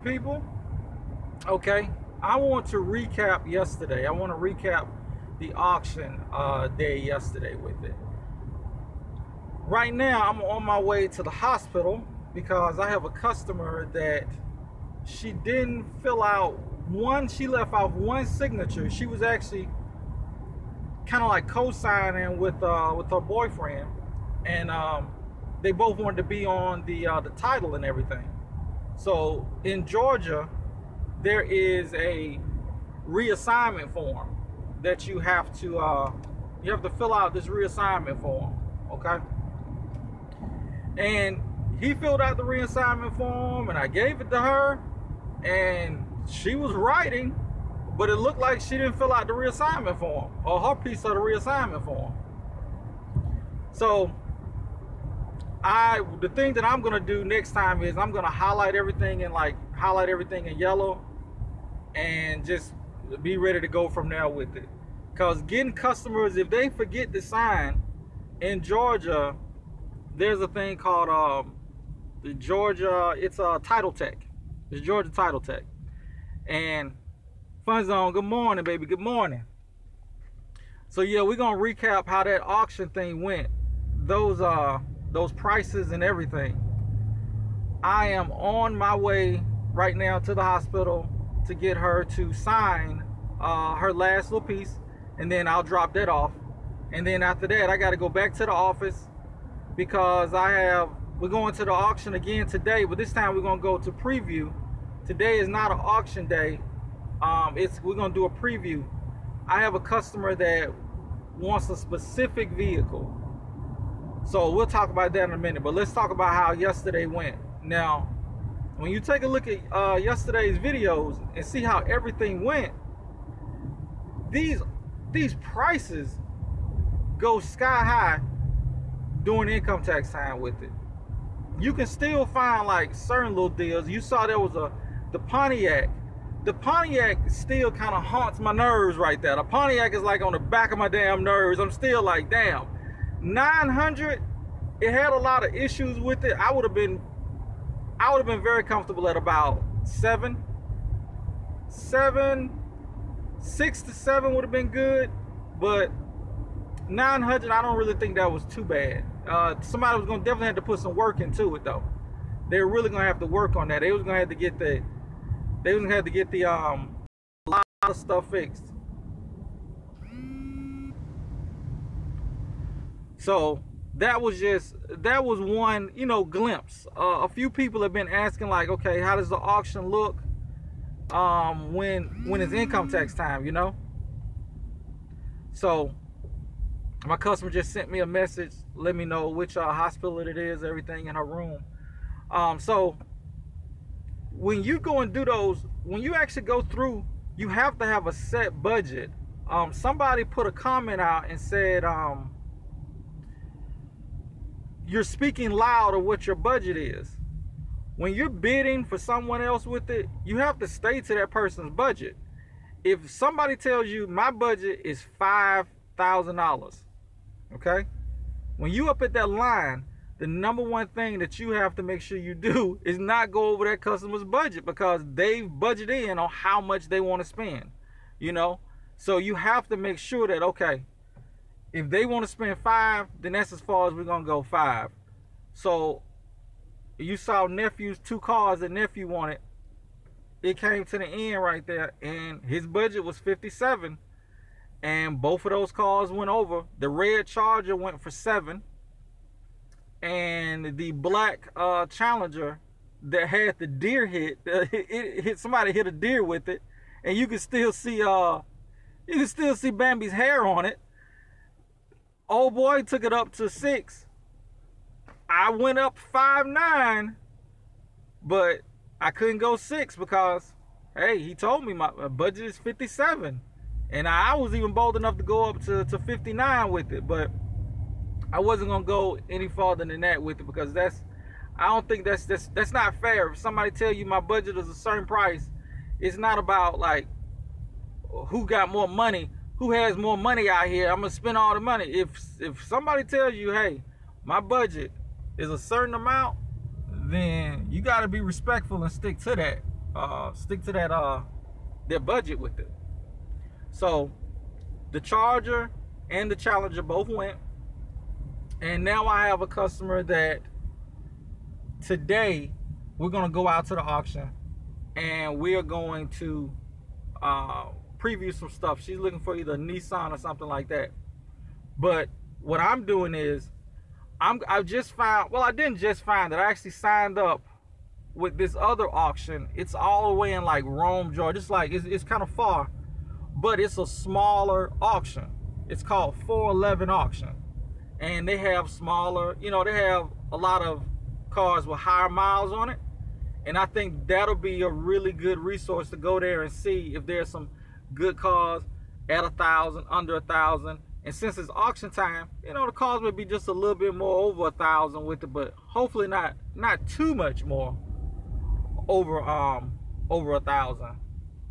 people? Okay, I want to recap yesterday. I want to recap the auction day yesterday with it. Right now, I'm on my way to the hospital because I have a customer that she didn't fill out one. She left off one signature. She was actually kind of like co-signing with her boyfriend, and they both wanted to be on the title and everything. So in Georgia, there is a reassignment form that you have to fill out this reassignment form, okay? And he filled out the reassignment form, and I gave it to her, and she was writing, but it looked like she didn't fill out the reassignment form or her piece of the reassignment form. So the thing that I'm gonna do next time is I'm gonna highlight everything in yellow and just be ready to go from there with it. Because getting customers, if they forget to sign in Georgia, there's a thing called the Georgia, it's Title Tech. It's Georgia Title Tech. And Fun Zone, good morning, baby, good morning. So yeah, we're gonna recap how that auction thing went. Those prices and everything. I am on my way right now to the hospital to get her to sign her last little piece, and then I'll drop that off. And then after that, I got to go back to the office because we're going to the auction again today, but this time we're gonna go to preview. Today is not an auction day. We're gonna do a preview. I have a customer that wants a specific vehicle. So we'll talk about that in a minute, but let's talk about how yesterday went. Now, when you take a look at yesterday's videos and see how everything went, these prices go sky high during income tax time with it. You can still find like certain little deals. You saw there was the Pontiac. The Pontiac still kind of haunts my nerves right there. The Pontiac is like on the back of my damn nerves. I'm still like, damn. 900, it had a lot of issues with it. I would have been very comfortable at about 6 to 7 would have been good, but 900, I don't really think that was too bad. Somebody was gonna definitely have to put some work into it though. They were really gonna have to work on that. They was gonna have to get the a lot of stuff fixed. So that was one, glimpse. A few people have been asking like, okay, how does the auction look when it's income tax time, So my customer just sent me a message, let me know which hospital it is, everything in her room. So when you go and do those, when you actually go through, you have to have a set budget. Somebody put a comment out and said, you're speaking loud of what your budget is. When you're bidding for someone else with it, you have to stay to that person's budget. If somebody tells you my budget is $5,000, okay? When you up at that line, the number one thing that you have to make sure you do is not go over that customer's budget because they've budgeted in on how much they want to spend, So you have to make sure that, okay, if they want to spend 5, then that's as far as we're going to go, 5. So you saw nephew's 2 cars that nephew wanted. It came to the end right there, and his budget was 57, and both of those cars went over. The red Charger went for 7, and the black Challenger that had the deer hit, somebody hit a deer with it, and you can still see Bambi's hair on it. Old boy took it up to 6. I went up 5.9, but I couldn't go 6 because, hey, he told me my budget is 57. And I was even bold enough to go up to 59 with it, but I wasn't gonna go any farther than that with it because I don't think that's not fair. If somebody tell you my budget is a certain price, it's not about like who got more money, who has more money out here. I'm gonna spend all the money. If somebody tells you, hey, my budget is a certain amount, then you gotta be respectful and stick to that. stick to that their budget with it. So the Charger and the Challenger both went, and now I have a customer that today we're gonna go out to the auction and we are going to preview some stuff. She's looking for either a Nissan or something like that. But what I'm doing is I just found, well, I didn't just find it, I actually signed up with this other auction. It's all the way in like Rome, Georgia. It's like it's kind of far, but it's a smaller auction. It's called 411 auction, and they have smaller, you know, they have a lot of cars with higher miles on it, and I think that'll be a really good resource to go there and see if there's some good cars at 1,000, under 1,000. And since it's auction time, you know, the cars may be just a little bit more over 1,000 with it, but hopefully not too much more over 1,000.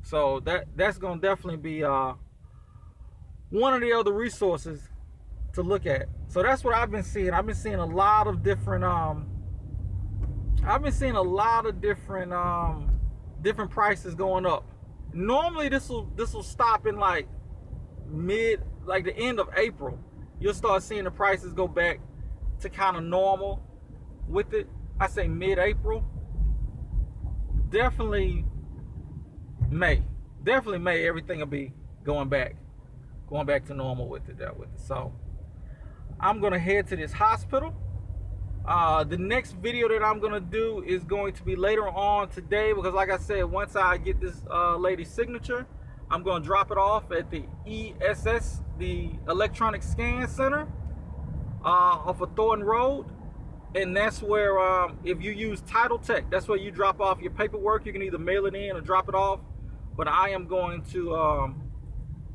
So that's gonna definitely be one of the other resources to look at. So that's what I've been seeing. I've been seeing a lot of different different prices going up. Normally this will stop in like the end of April. You'll start seeing the prices go back to kind of normal with it. I say mid-April. Definitely May. Everything will be going back to normal with it. So I'm gonna head to this hospital. The next video that I'm gonna do is going to be later on today, because like I said, once I get this lady's signature, I'm gonna drop it off at the ESS, the Electronic Scan Center, off of Thornton Road. And that's where, if you use Title Tech, that's where you drop off your paperwork. You can either mail it in or drop it off. But I am going to, I'm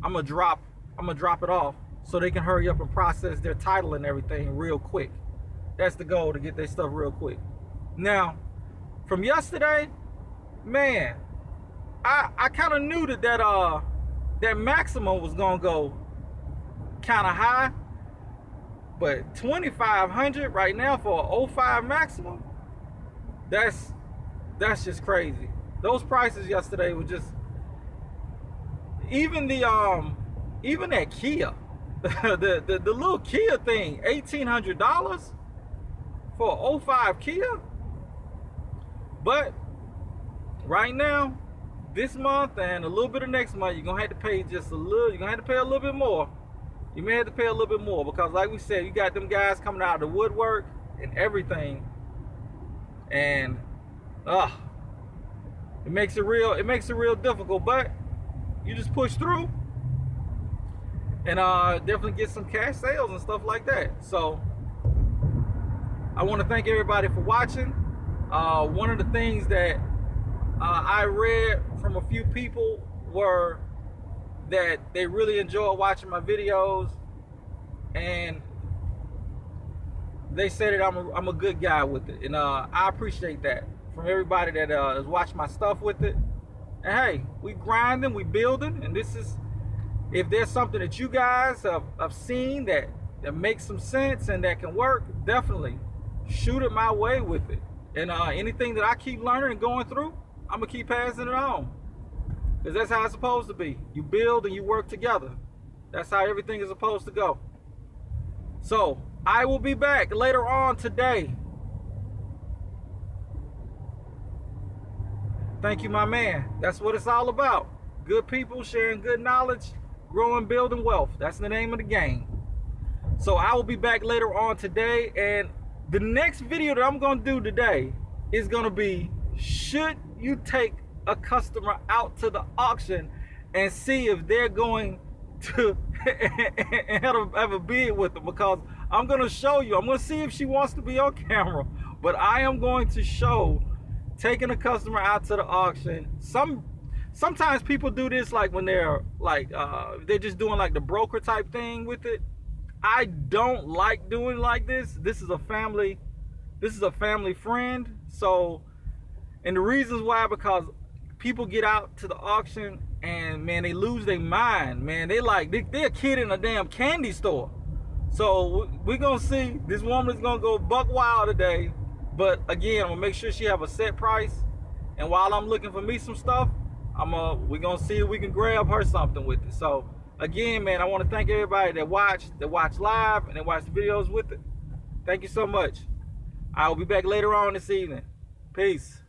gonna drop it off so they can hurry up and process their title and everything real quick. That's the goal, to get their stuff real quick. Now, from yesterday, man, I kind of knew that maximum was gonna go kind of high. But 2,500 right now for an 05 maximum, that's just crazy. Those prices yesterday were just, even that Kia, the little Kia thing, $1,800 for an 05 Kia. But right now, this month and a little bit of next month, you're gonna have to pay just a little. You're gonna have to pay a little bit more. You may have to pay a little bit more, because like we said, you got them guys coming out of the woodwork and everything, and it makes it real difficult. But you just push through and definitely get some cash sales and stuff like that. So I want to thank everybody for watching. One of the things that I read from a few people were that they really enjoy watching my videos, and they say that I'm a good guy with it, and I appreciate that from everybody that has watched my stuff with it. And hey, we grinding, we building, and this is, if there's something that you guys have seen that makes some sense and that can work, definitely shoot it my way with it. And anything that I keep learning and going through, I'm gonna keep passing it on. Because that's how it's supposed to be. You build and you work together. That's how everything is supposed to go. So, I will be back later on today. Thank you, my man. That's what it's all about. Good people sharing good knowledge, growing, building wealth. That's the name of the game. So, I will be back later on today. And the next video that I'm going to do today is going to be, should you take a customer out to the auction and see if they're going to have a bid with them? Because I'm going to show you, I'm going to see if she wants to be on camera, but I am going to show taking a customer out to the auction. Sometimes people do this like when they're like they're just doing like the broker type thing with it. I don't like doing like this. This is a family friend. So, and the reasons why, because people get out to the auction and man, they lose their mind, man. They're a kid in a damn candy store. So we're gonna see, this woman is gonna go buck wild today. But again, I'm gonna make sure she have a set price, And while I'm looking for me some stuff, we're gonna see if we can grab her something with it. So again, man, I want to thank everybody that watched live and that watched the videos with it. Thank you so much. I will be back later on this evening. Peace.